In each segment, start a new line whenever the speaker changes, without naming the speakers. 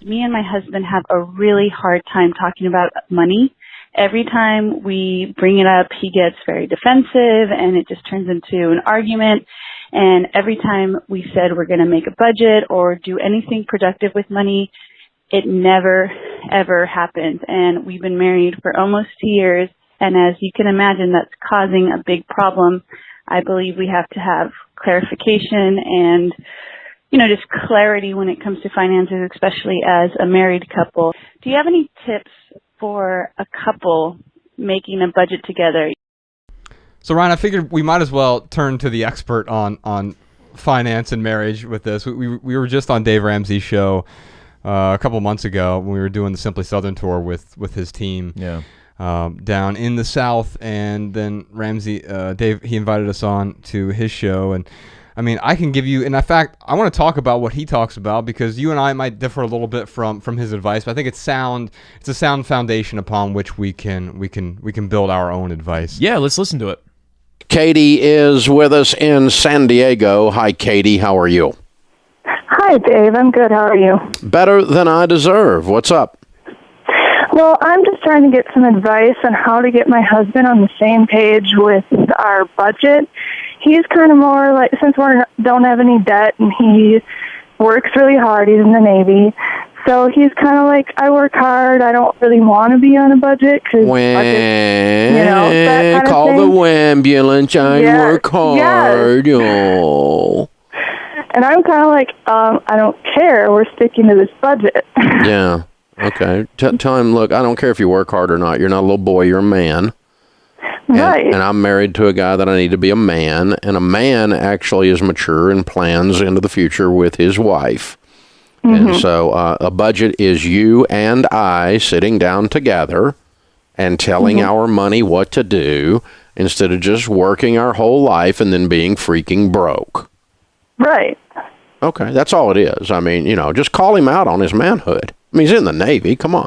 me and my husband have a really hard time talking about money. Every time we bring it up, he gets very defensive and it just turns into an argument. And every time we said we're going to make a budget or do anything productive with money, it never, ever happened. And we've been married for almost 2 years. And as you can imagine, that's causing a big problem. I believe we have to have clarification and, just clarity when it comes to finances, especially as a married couple. Do you have any tips for a couple making a budget together?
So Ryan, I figured we might as well turn to the expert on finance and marriage with this. We were just on Dave Ramsey's show a couple months ago when we were doing the Simply Southern tour with his team down in the South, and then Ramsey, Dave, he invited us on to his show, and I mean, I can give you, and in fact, I want to talk about what he talks about because you and I might differ a little bit from his advice, but I think it's a sound foundation upon which we can build our own advice.
Yeah, let's listen to it.
Katie is with us in San Diego. Hi, Katie. How are you?
Hi, Dave. I'm good. How are you?
Better than I deserve. What's up?
Well, I'm just trying to get some advice on how to get my husband on the same page with our budget. He's kind of more like, since we don't have any debt and he works really hard, he's in the Navy, so he's kind of like, I work hard, I don't really want to be on a budget. Cause that kind
call
of thing.
the ambulance, I work hard.
Yes.
Oh.
And I'm kind of like, I don't care, we're sticking to this budget.
Yeah, okay. Tell him, look, I don't care if you work hard or not, you're not a little boy, you're a man.
Right.
And I'm married to a guy that I need to be a man, and a man actually is mature and plans into the future with his wife. Mm-hmm. And so a budget is you and I sitting down together and telling our money what to do instead of just working our whole life and then being freaking broke.
Right.
Okay, that's all it is. I mean, just call him out on his manhood. I mean, he's in the Navy. Come on.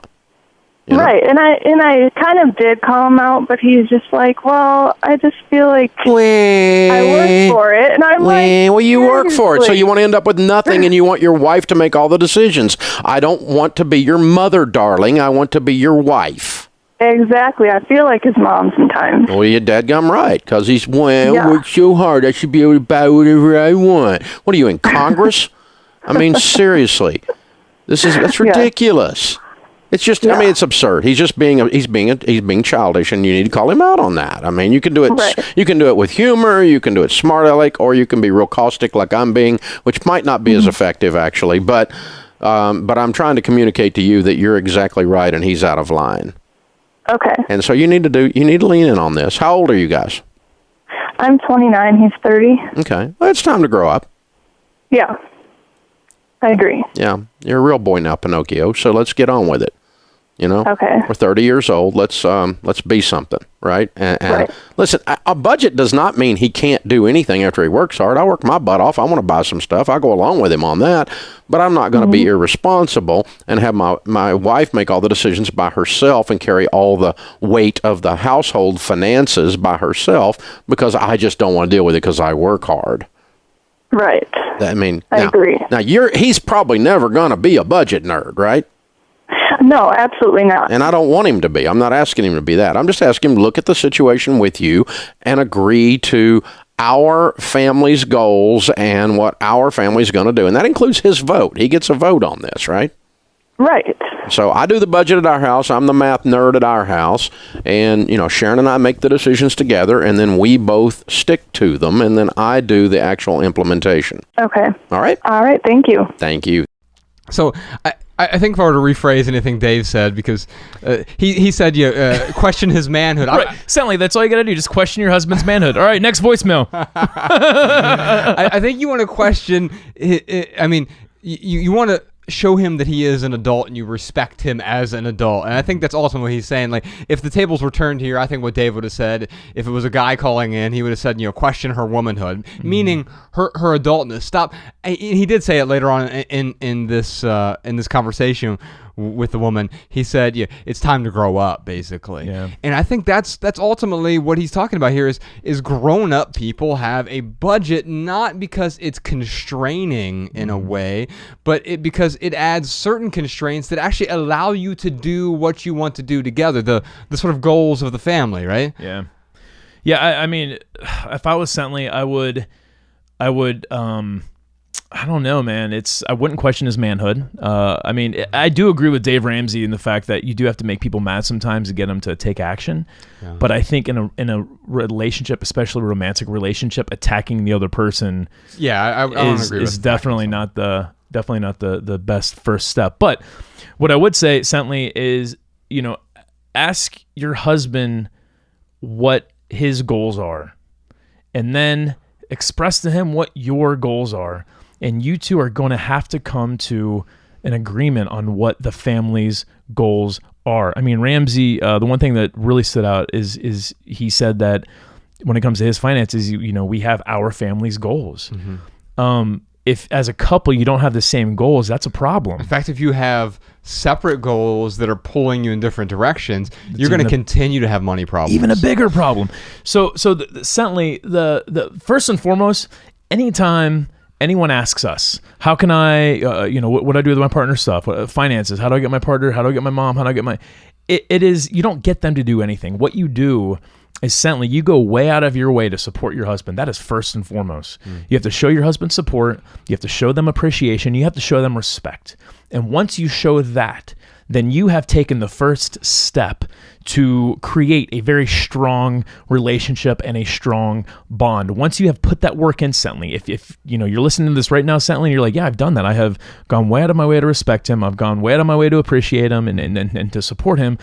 Right, and I kind of did call him out, but he's just like, well, I just feel like I work for it, and I'm like,
well, you work for it, so you want to end up with nothing, and you want your wife to make all the decisions. I don't want to be your mother, darling. I want to be your wife.
Exactly. I feel like his mom sometimes.
Well, you're dadgum right, because he's, work so hard, I should be able to buy whatever I want. What are you, in Congress? I mean, seriously, that's ridiculous. It's just, I mean, it's absurd. He's just he's being childish, and you need to call him out on that. I mean, you can do it. Right. You can do it with humor. You can do it smart aleck, or you can be real caustic like I'm being, which might not be as effective actually. But I'm trying to communicate to you that you're exactly right, and he's out of line.
Okay.
And so you need to lean in on this. How old are you guys?
I'm 29. He's 30.
Okay. Well, it's time to grow up.
Yeah. I agree.
Yeah. You're a real boy now, Pinocchio. So let's get on with it.
Okay.
We're 30 years old. Let's be something, right? And
right.
Listen, a budget does not mean he can't do anything after he works hard. I work my butt off. I want to buy some stuff. I go along with him on that, but I'm not going to be irresponsible and have my wife make all the decisions by herself and carry all the weight of the household finances by herself because I just don't want to deal with it because I work hard.
Right.
I mean,
I agree.
Now he's probably never going to be a budget nerd, right?
No, absolutely not.
And I don't want him to be. I'm not asking him to be that. I'm just asking him to look at the situation with you and agree to our family's goals and what our family's going to do. And that includes his vote. He gets a vote on this, right?
Right.
So I do the budget at our house. I'm the math nerd at our house. And, Sharon and I make the decisions together, and then we both stick to them, and then I do the actual implementation.
Okay.
All right?
All right. Thank you.
Thank you.
So I think if I were to rephrase anything Dave said, because he said question his manhood.
Right. Sound like that's all you got to do, just question your husband's manhood. All right, next voicemail.
I think you want to question, I mean, you want to show him that he is an adult and you respect him as an adult. And I think that's ultimately what he's saying. Like, if the tables were turned here, I think what Dave would have said, if it was a guy calling in, he would have said, question her womanhood, meaning her adultness. Stop. He did say it later on in this conversation with the woman, he said, yeah, it's time to grow up, basically.
Yeah.
And I think that's ultimately what he's talking about here is grown up people have a budget, not because it's constraining in a way, but because it adds certain constraints that actually allow you to do what you want to do together, the sort of goals of the family, right?
Yeah. Yeah, I mean, if I was Sentley, I would I don't know, man. I wouldn't question his manhood. I mean, I do agree with Dave Ramsey in the fact that you do have to make people mad sometimes to get them to take action. Yeah. But I think in a relationship, especially a romantic relationship, attacking the other person,
I don't agree
is definitely not the best first step. But what I would say, Sentley, is ask your husband what his goals are, and then express to him what your goals are. And you two are going to have to come to an agreement on what the family's goals are. I mean, Ramsey, the one thing that really stood out is he said that when it comes to his finances, we have our family's goals. Mm-hmm. If as a couple you don't have the same goals, that's a problem.
In fact, if you have separate goals that are pulling you in different directions, you're going to continue to have money problems.
Even a bigger problem. So Sentley, the first and foremost, anytime anyone asks us, how can I, what do I do with my partner stuff? Finances, how do I get my partner? How do I get my mom? How do I get my, it is, you don't get them to do anything. What you do is Sentley, you go way out of your way to support your husband. That is first and foremost. You have to show your husband support. You have to show them appreciation. You have to show them respect. And once you show that, then you have taken the first step to create a very strong relationship and a strong bond. Once you have put that work in, Sentley, if you're listening to this right now, Sentley, and you're like, yeah, I've done that. I have gone way out of my way to respect him. I've gone way out of my way to appreciate him and to support him.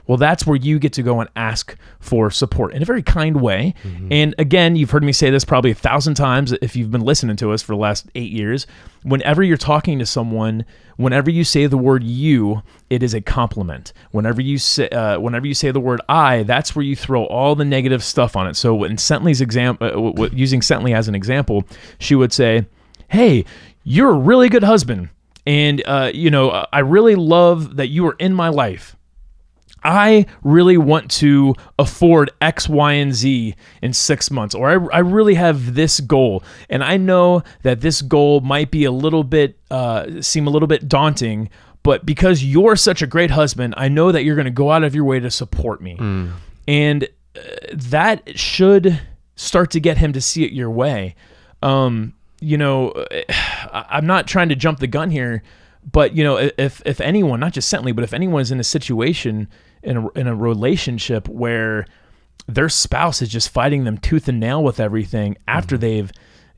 Well, that's where you get to go and ask for support in a very kind way. Mm-hmm. And again, you've heard me say this probably 1,000 times if you've been listening to us for the last 8 years. Whenever you're talking to someone, whenever you say the word you, it is a compliment. Whenever you say the word I, that's where you throw all the negative stuff on it. So in Sentley's example, using Sentley as an example, she would say, "Hey, you're a really good husband, and I really love that you are in my life. I really want to afford X, Y, and Z in 6 months, or I really have this goal, and I know that this goal might be seem a little bit daunting, but because you're such a great husband, I know that you're going to go out of your way to support me." And that should start to get him to see it your way. I'm not trying to jump the gun here, but if anyone, not just Sentley, but if anyone's in a situation in a relationship where their spouse is just fighting them tooth and nail with everything after they've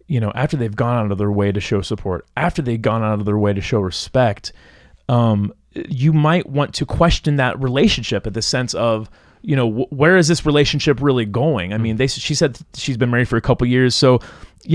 gone out of their way to show support, after they've gone out of their way to show respect, you might want to question that relationship at the sense of, where is this relationship really going? I mean, she said she's been married for a couple years, so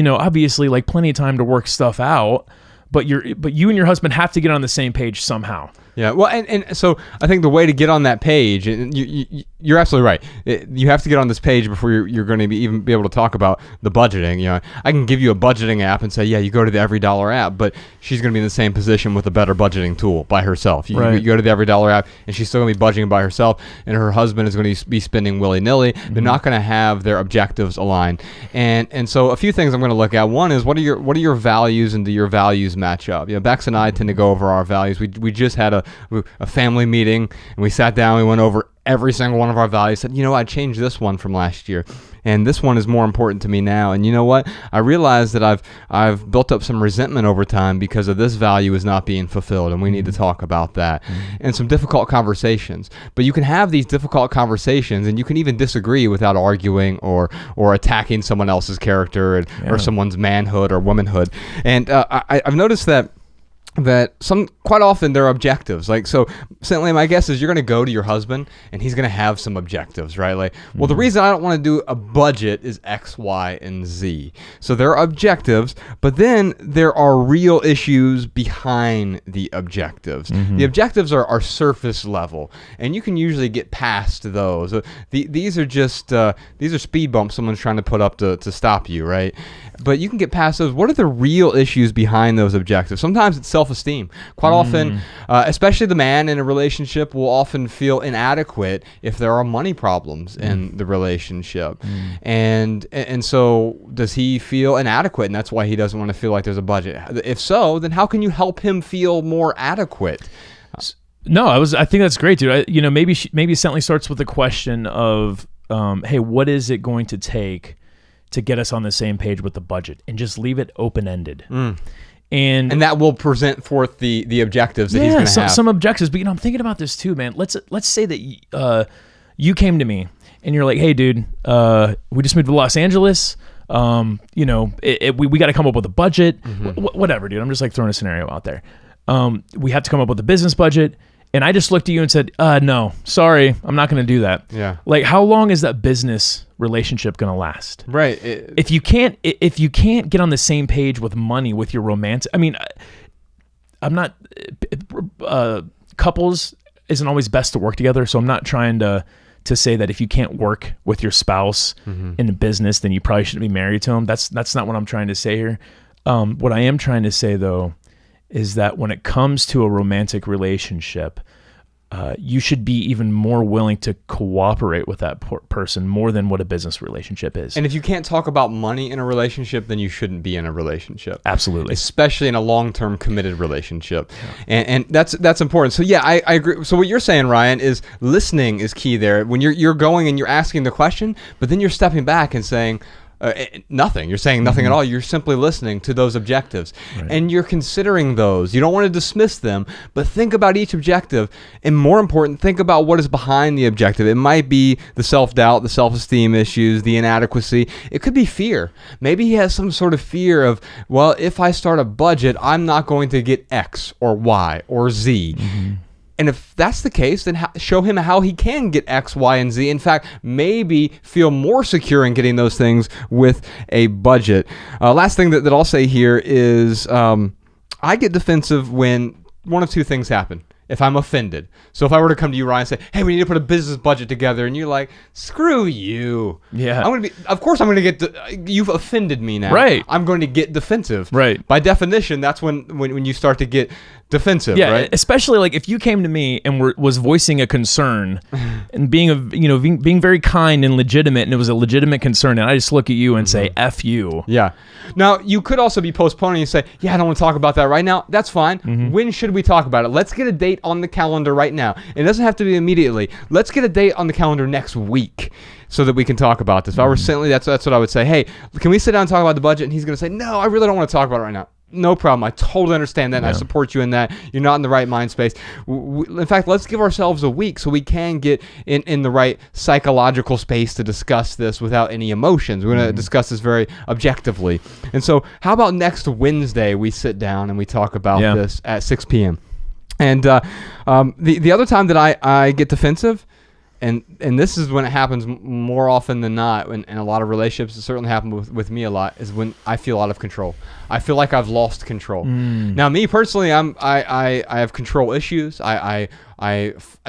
obviously like plenty of time to work stuff out. But you and your husband have to get on the same page somehow.
Yeah, well, and so I think the way to get on that page, and you're absolutely right. You have to get on this page before you're going to even be able to talk about the budgeting. I can give you a budgeting app and say, yeah, you go to the Every Dollar app, but she's going to be in the same position with a better budgeting tool by herself. You go to the Every Dollar app, and she's still going to be budgeting by herself, and her husband is going to be spending willy-nilly. Mm-hmm. They're not going to have their objectives aligned. And so a few things I'm going to look at. One is what are your values, and do your values match up? Bex and I tend to go over our values. We just had a family meeting, and we sat down, we went over every single one of our values, said, I changed this one from last year, and this one is more important to me now. And you know what? I realized that I've built up some resentment over time because of this value is not being fulfilled, and we need to talk about that. And some difficult conversations. But you can have these difficult conversations, and you can even disagree without arguing or attacking someone else's character or someone's manhood or womanhood. And I've noticed that quite often they're objectives. Like, so certainly my guess is you're going to go to your husband and he's going to have some objectives, right? Like, well, the reason I don't want to do a budget is X, Y, and Z. So there are objectives, but then there are real issues behind the objectives. The objectives are surface level, and you can usually get past those. These are just, these are speed bumps someone's trying to put up to stop you, right? But you can get past those. What are the real issues behind those objectives? Sometimes it's self self-esteem. Quite often, especially the man in a relationship will often feel inadequate if there are money problems in the relationship. And so does he feel inadequate, and that's why he doesn't want to feel like there's a budget? If so, then how can you help him feel more adequate?
No, I think that's great, dude. Maybe it certainly starts with the question of, hey, what is it going to take to get us on the same page with the budget, and just leave it open-ended. And that
will present forth the objectives that he's going to have.
Some objectives. But I'm thinking about this too, man. Let's say that you came to me and you're like, hey, dude, we just moved to Los Angeles. We got to come up with a budget. Whatever, dude. I'm just like throwing a scenario out there. We have to come up with a business budget. And I just looked at you and said, no, sorry, I'm not going to do that.
Yeah.
Like, how long is that business relationship going to last?
Right.
If you can't get on the same page with money, with your romance, I mean, I'm not, couples isn't always best to work together. So I'm not trying to say that if you can't work with your spouse in a business, then you probably shouldn't be married to them. That's not what I'm trying to say here. What I am trying to say, though, is that when it comes to a romantic relationship, you should be even more willing to cooperate with that person more than what a business relationship is.
And if you can't talk about money in a relationship, then you shouldn't be in a relationship.
Absolutely.
Especially in a long-term committed relationship. Yeah. And that's important. So yeah, I agree. So what you're saying, Ryan, is listening is key there. When you're going and you're asking the question, but then you're stepping back and saying, nothing. You're saying nothing at all. You're simply listening to those objectives. Right. And you're considering those. You don't want to dismiss them, but think about each objective. And more important, think about what is behind the objective. It might be the self-doubt, the self-esteem issues, the inadequacy. It could be fear. Maybe he has some sort of fear of, well, if I start a budget, I'm not going to get X or Y or Z. And if that's the case, then show him how he can get X, Y, and Z. In fact, maybe feel more secure in getting those things with a budget. Last thing that I'll say here is I get defensive when one of two things happen. If I'm offended. So if I were to come to you, Ryan, and say, hey, we need to put a business budget together, and you're like, screw you.
Yeah.
Of course I'm going to get, you've offended me now.
Right.
I'm going to get defensive.
Right.
By definition, that's when you start to get defensive,
yeah,
right?
Especially like if you came to me and was voicing a concern and being very kind and legitimate, and it was a legitimate concern, and I just look at you and say, F you.
Yeah. Now, you could also be postponing and say, yeah, I don't want to talk about that right now. That's fine. When should we talk about it? Let's get a date on the calendar right now. It doesn't have to be immediately. Let's get a date on the calendar next week so that we can talk about this. If I were certainly, that's what I would say. Hey, can we sit down and talk about the budget? And he's going to say, no, I really don't want to talk about it right now. No problem. I totally understand that. And I support you in that. You're not in the right mind space. In fact, let's give ourselves a week so we can get in the right psychological space to discuss this without any emotions. We're going to discuss this very objectively. And so how about next Wednesday we sit down and we talk about this at 6 p.m. And the other time that I get defensive, and this is when it happens more often than not, in a lot of relationships, it certainly happened with me a lot, is when I feel out of control. I feel like I've lost control. Now, me personally, I have control issues. I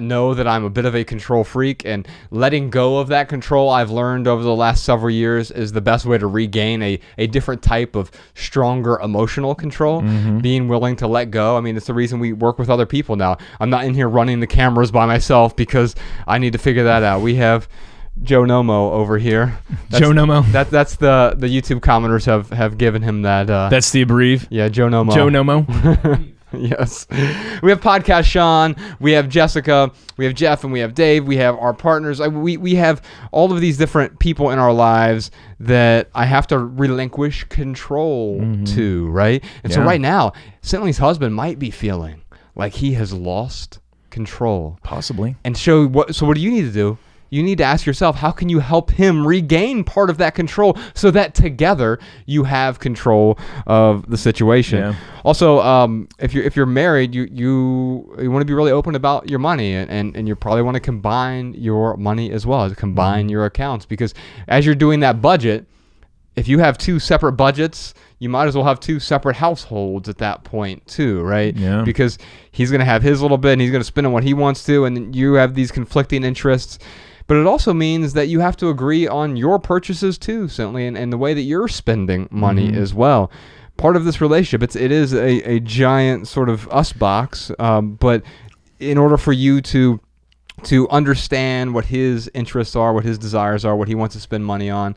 know that I'm a bit of a control freak, and letting go of that control, I've learned over the last several years, is the best way to regain a different type of stronger emotional control. Being willing to let go. I mean, it's the reason we work with other people now. I'm not in here running the cameras by myself because I need to figure that out. We have Joe Nomo over here.
Joe Nomo.
That's the YouTube commenters have given him that.
That's the abbrev.
Yeah, Joe Nomo.
Joe Nomo.
Yes. We have Podcast Sean, we have Jessica, we have Jeff, and we have Dave. We have our partners. We have all of these different people in our lives that I have to relinquish control to, right? And so right now, Cintley's husband might be feeling like he has lost control.
Possibly.
And so what do you need to do? You need to ask yourself, how can you help him regain part of that control so that together you have control of the situation? Yeah. Also, if you're married, you want to be really open about your money, and you probably want to combine your money as well, combine your accounts, because as you're doing that budget, if you have two separate budgets, you might as well have two separate households at that point too, right?
Yeah.
Because he's going to have his little bit and he's going to spend on what he wants to, and you have these conflicting interests. But it also means that you have to agree on your purchases too, certainly, and the way that you're spending money as well. part of this relationship. It is a giant sort of us box, but in order for you to understand what his interests are, what his desires are, what he wants to spend money on,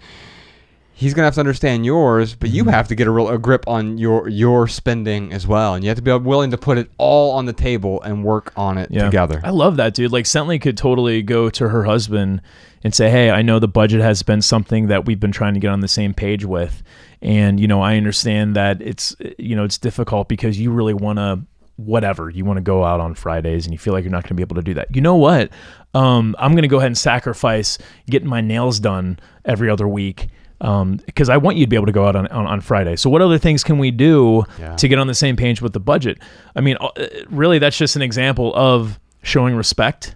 he's going to have to understand yours, but you have to get a grip on your spending as well. And you have to be willing to put it all on the table and work on it together. I
love that, dude. Like, Sentley could totally go to her husband and say, hey, I know the budget has been something that we've been trying to get on the same page with. And, I understand that it's difficult because you really want to, you want to go out on Fridays and you feel like you're not going to be able to do that. You know what? I'm going to go ahead and sacrifice getting my nails done every other week because I want you to be able to go out on Friday. So what other things can we do to get on the same page with the budget? I mean, really, that's just an example of showing respect,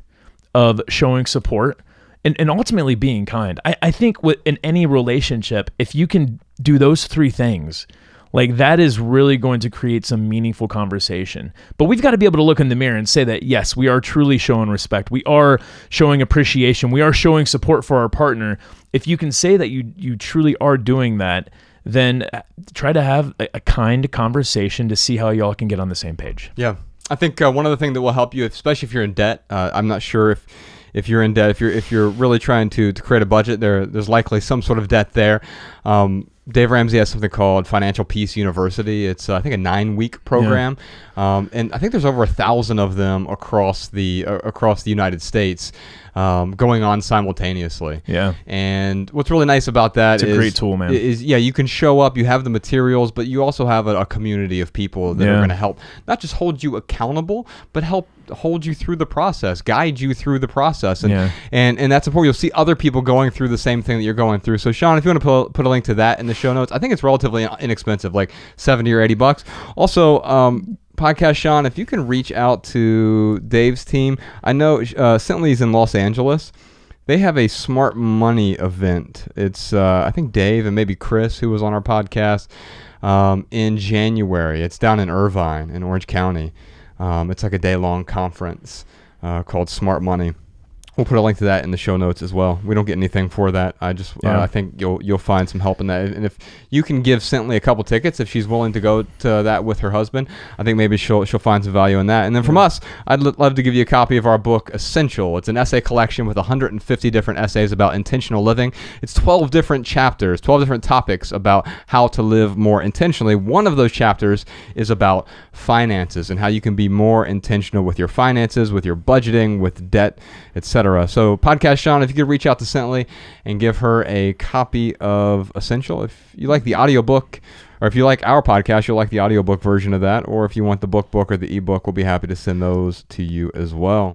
of showing support, and ultimately being kind. I think in any relationship, if you can do those three things, like, that is really going to create some meaningful conversation. But we've got to be able to look in the mirror and say that, yes, we are truly showing respect. We are showing appreciation. We are showing support for our partner. If you can say that you truly are doing that, then try to have a kind conversation to see how y'all can get on the same page.
Yeah. I think one other thing that will help you, especially if you're in debt, I'm not sure if you're in debt, if you're really trying to create a budget, there's likely some sort of debt there. Dave Ramsey has something called Financial Peace University. It's I think a 9-week program, and I think there's over 1,000 of them across the United States, going on simultaneously. Yeah. And what's really nice about that is
it's a great tool, man.
You can show up, you have the materials, but you also have a community of people that are going to help not just hold you accountable, but help hold you through the process, guide you through the process, and that's important. You'll see other people going through the same thing that you're going through. So Sean, if you want to put a link to that in the show notes, I think it's relatively inexpensive, like $70 or $80. Also, Podcast Sean, if you can reach out to Dave's team, I know Sentley's in Los Angeles. They have a Smart Money event. It's I think Dave and maybe Chris, who was on our podcast, in January. It's down in Irvine in Orange County. It's like a day-long conference called Smart Money. We'll put a link to that in the show notes as well. We don't get anything for that. I think you'll find some help in that. And if you can give Sentley a couple tickets, if she's willing to go to that with her husband, I think maybe she'll find some value in that. And then from us, I'd love to give you a copy of our book, Essential. It's an essay collection with 150 different essays about intentional living. It's 12 different chapters, 12 different topics about how to live more intentionally. One of those chapters is about finances and how you can be more intentional with your finances, with your budgeting, with debt, etc. So, Podcast Sean, if you could reach out to Sentley and give her a copy of Essential. If you like the audiobook, or if you like our podcast, you'll like the audiobook version of that. Or if you want the book or the ebook, we'll be happy to send those to you as well.